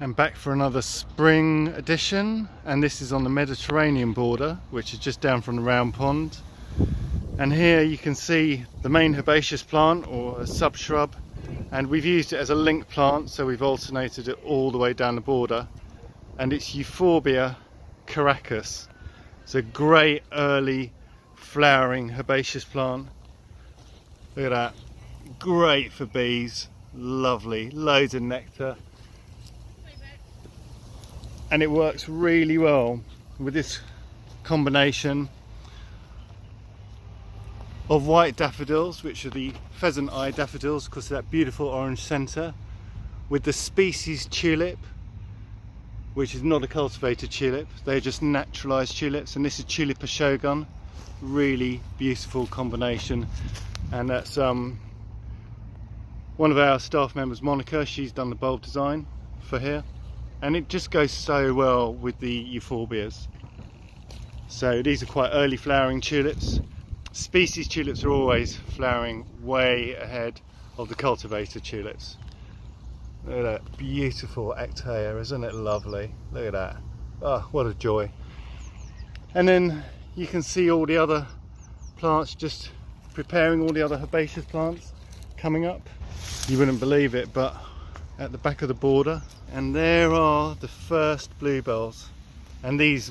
And back for another spring edition, and this is on the Mediterranean border, which is just down from the round pond. And here you can see the main herbaceous plant, or a sub-shrub, and we've used it as a link plant, so we've alternated it all the way down the border, and it's Euphorbia caracus. It's a great early flowering herbaceous plant. Look at that, great for bees, lovely, loads of nectar. And it works really well with this combination of white daffodils, which are the pheasant eye daffodils because of that beautiful orange centre, with the species tulip, which is not a cultivated tulip, they're just naturalised tulips, and this is Tulipa shogun, really beautiful combination. And that's one of our staff members, Monica, she's done the bulb design for here. And it just goes so well with the euphorbias. So these are quite early flowering tulips. Species tulips are always flowering way ahead of the cultivated tulips. Look at that beautiful ectaia, isn't it lovely? Look at that. Oh, what a joy. And then you can see all the other plants, just preparing all the other herbaceous plants coming up. You wouldn't believe it, but at the back of the border, and there are the first bluebells, and these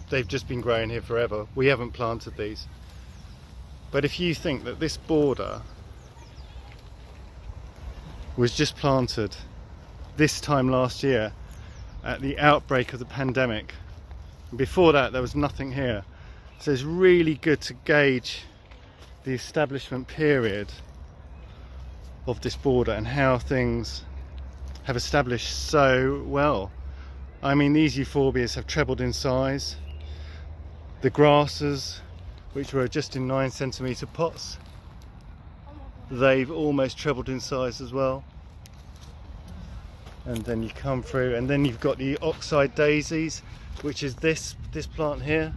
they've just been growing here forever. We haven't planted these, but if you think that this border was just planted this time last year at the outbreak of the pandemic, before that there was nothing here, so it's really good to gauge the establishment period of this border and how things have established so well. I mean, these euphorbias have trebled in size. The grasses, which were just in 9cm pots, they've almost trebled in size as well. And then you come through, and then you've got the oxide daisies, which is this plant here,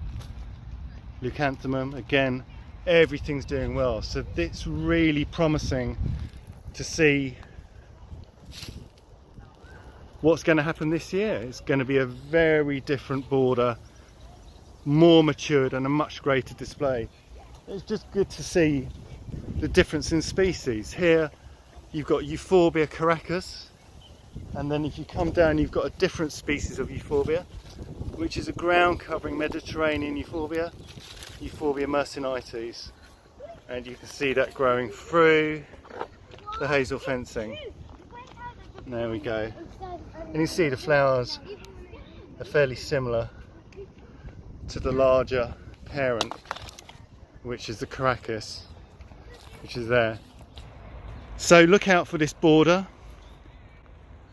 Leucanthemum. Again, everything's doing well, so it's really promising to see what's going to happen this year. It's going to be a very different border, more matured and a much greater display. It's just good to see the difference in species. Here you've got Euphorbia caracus, and then if you come down you've got a different species of Euphorbia, which is a ground covering Mediterranean Euphorbia, Euphorbia mercenites, and you can see that growing through the hazel fencing. There we go. And you see the flowers are fairly similar to the larger parent, which is the caracus, which is there. So look out for this border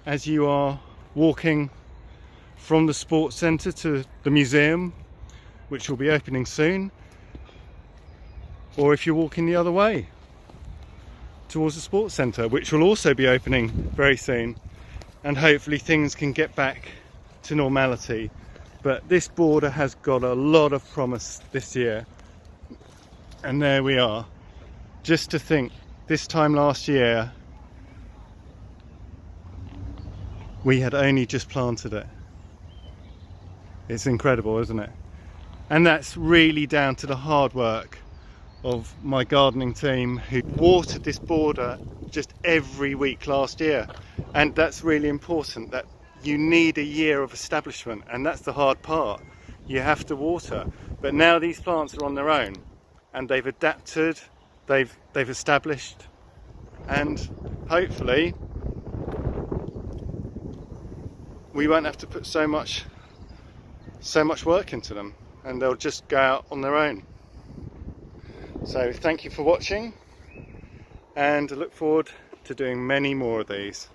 as you are walking from the sports centre to the museum, which will be opening soon, or if you're walking the other way towards the sports centre, which will also be opening very soon. And hopefully things can get back to normality. But this border has got a lot of promise this year. And there we are. Just to think, this time last year, we had only just planted it. It's incredible, isn't it? And that's really down to the hard work of my gardening team, who watered this border just every week last year. And that's really important, that you need a year of establishment, and that's the hard part. You have to water. But now these plants are on their own, and they've adapted, they've established, and hopefully we won't have to put so much work into them, and they'll just go out on their own. So thank you for watching, and I look forward to doing many more of these.